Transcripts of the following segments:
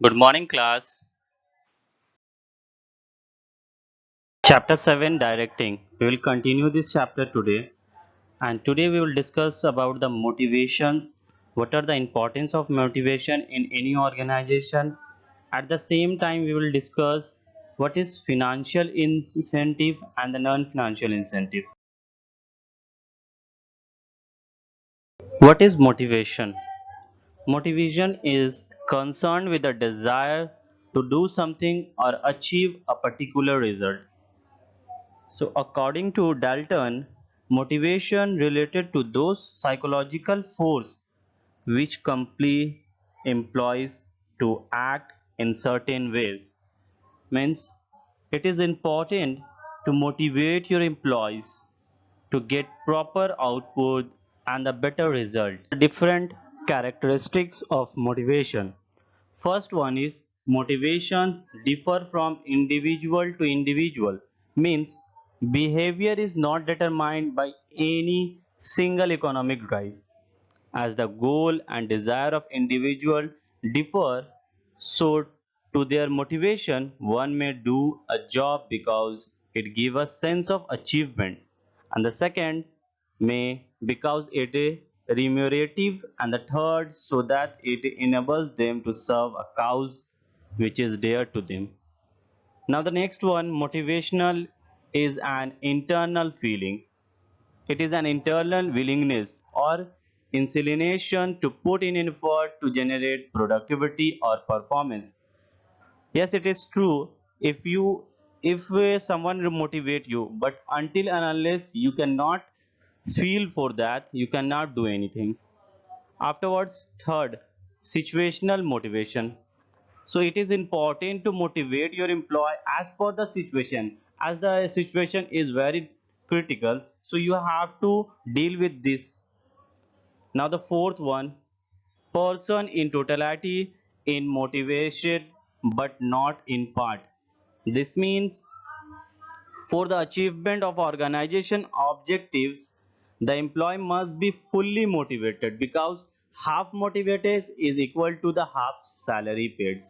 Good morning, class. Chapter 7 Directing. We will continue this chapter today, and today we will discuss about the motivations. What are the importance of motivation in any organization? At the same time, we will discuss what is financial incentive and the non-financial incentive. What is motivation? Motivation is concerned with the desire to do something or achieve a particular result. So, according to Dalton, motivation related to those psychological force which compel employees to act in certain ways. Means it is important to motivate your employees to get proper output and a better result. Different characteristics of motivation. First one is motivation differ from individual to individual, means behavior is not determined by any single economic drive. As the goal and desire of individual differ, so to their motivation one may do a job because it gives a sense of achievement, and the second may because it is remunerative, and the third so that it enables them to serve a cause which is dear to them. Now the next one, motivational, is an internal feeling. It is an internal willingness or inclination to put in effort to generate productivity or performance. Yes, it is true. If someone will motivate you, but until and unless you cannot feel for that, you cannot do anything. Afterwards, third, situational motivation. So it is important to motivate your employee as per the situation. As the situation is very critical, so you have to deal with this. Now the fourth one, person in totality in motivation but not in part. This means for the achievement of organization objectives, the employee must be fully motivated because half motivated is equal to the half salary paid.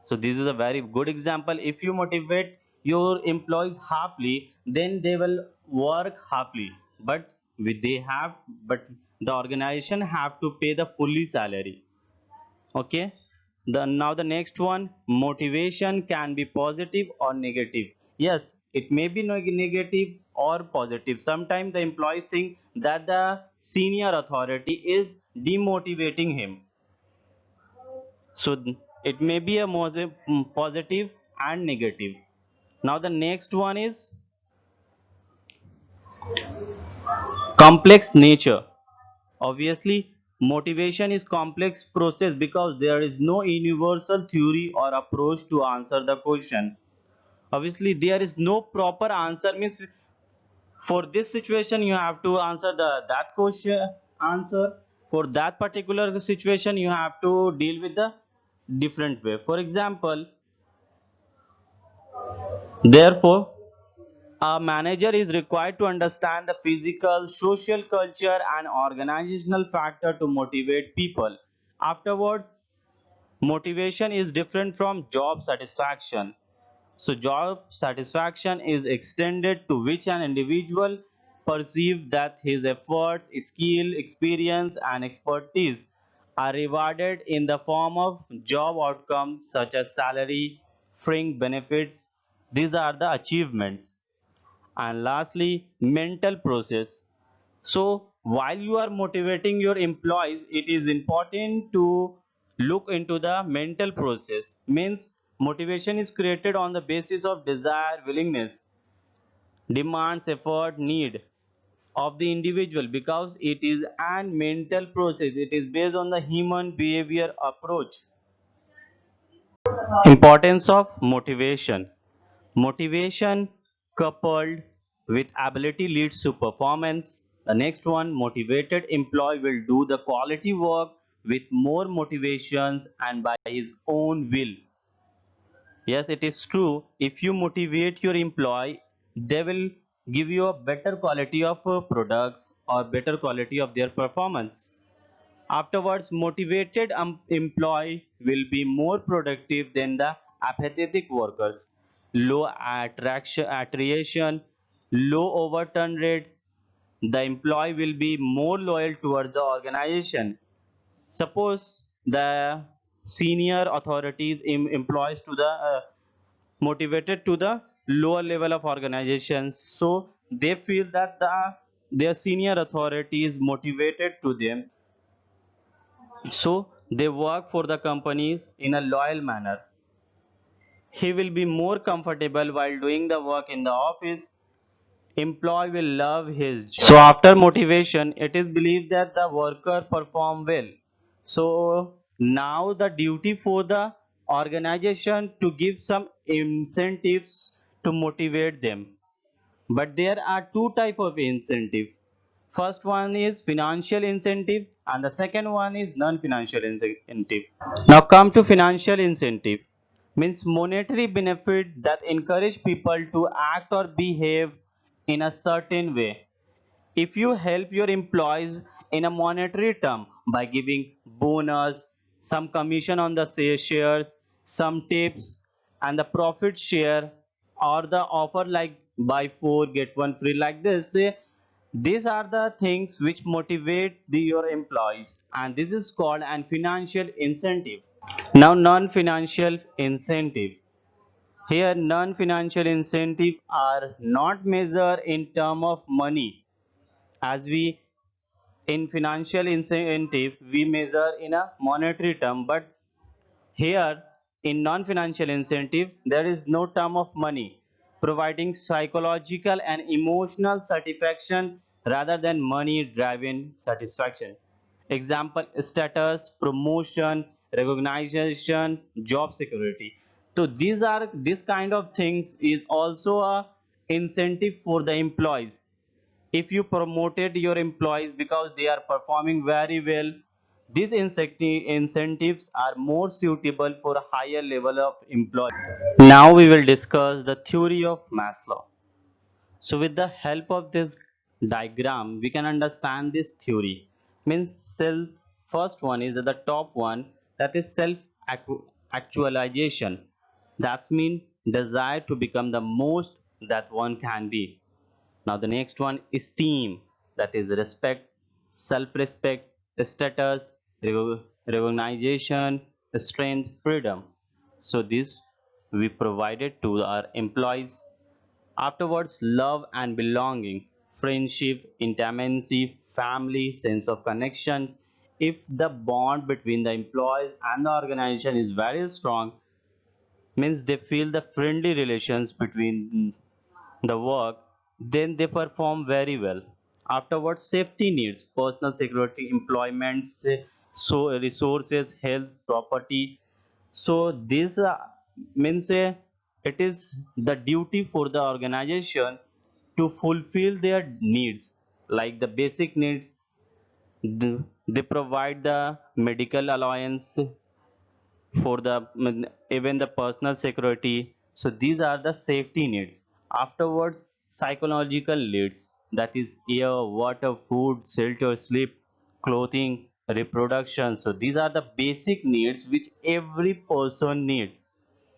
So this is a very good example. If you motivate your employees halfly, then they will work halfly. But they have, but the organization have to pay the fully salary. Okay. Now the next one, motivation can be positive or negative. Yes, it may be negative or positive. Sometimes the employees think that the senior authority is demotivating him, so it may be a positive and negative. Now the next one is complex nature. Obviously motivation is complex process because there is no universal theory or approach to answer the question. Obviously there is no proper answer, means for this situation you have to answer the that question answer. For that particular situation you have to deal with the different way. For example, therefore, a manager is required to understand the physical, social, culture, and organizational factor to motivate people. Afterwards, motivation is different from job satisfaction. So, job satisfaction is extended to which an individual perceives that his efforts, skill, experience, and expertise are rewarded in the form of job outcomes such as salary, fringe benefits. These are the achievements. And lastly, mental process. So while you are motivating your employees, it is important to look into the mental process. Means motivation is created on the basis of desire, willingness, demands, effort, need of the individual, because it is an mental process. It is based on the human behavior approach. Importance of motivation. Motivation coupled with ability leads to performance. The next one, motivated employee will do the quality work with more motivations and by his own will. Yes, it is true. If you motivate your employee, they will give you a better quality of products or better quality of their performance. Afterwards, motivated employee will be more productive than the apathetic workers. Low attrition, low overturn rate. The employee will be more loyal towards the organization. Suppose the senior authorities employs to the motivated to the lower level of organizations, so they feel that their senior authority is motivated to them, so they work for the companies in a loyal manner. He will be more comfortable while doing the work in the office. Employee will love his job. So after motivation, it is believed that the worker perform well. So now the duty for the organization to give some incentives to motivate them. But there are two type of incentive. First one is financial incentive and the second one is non-financial incentive. Now come to financial incentive, means monetary benefit that encourage people to act or behave in a certain way. If you help your employees in a monetary term by giving bonus, some commission on the shares, some tips, and the profit share, or the offer like buy four get one free like this, these are the things which motivate your employees, and this is called an financial incentive. Now, non-financial incentive. Here, non-financial incentive are not measured in term of money, as we in financial incentive we measure in a monetary term, but here in non-financial incentive there is no term of money, providing psychological and emotional satisfaction rather than money driven satisfaction. Example: status, promotion, recognition, job security. So these are this kind of things is also a incentive for the employees. If you promoted your employees because they are performing very well, these incentives are more suitable for a higher level of employee. Now we will discuss the theory of Maslow. So with the help of this diagram, we can understand this theory. Means self, first one is the top one, that is self actualization. That's mean desire to become the most that one can be. Now the next one is esteem, that is respect, self-respect, status, recognition, strength, freedom. So this we provided to our employees. Afterwards, love and belonging, friendship, intimacy, family, sense of connections. If the bond between the employees and the organization is very strong, means they feel the friendly relations between the work, then they perform very well. Afterwards, safety needs, personal security, employment, so resources, health, property. So this means it is the duty for the organization to fulfill their needs, like the basic needs. They provide the medical allowance for the even the personal security. So these are the safety needs. Afterwards, psychological needs, that is air, water, food, shelter, sleep, clothing, reproduction. So these are the basic needs which every person needs.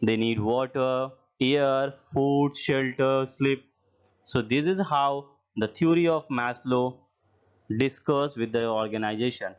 They need water, air, food, shelter, sleep. So this is how the theory of Maslow discussed with the organization.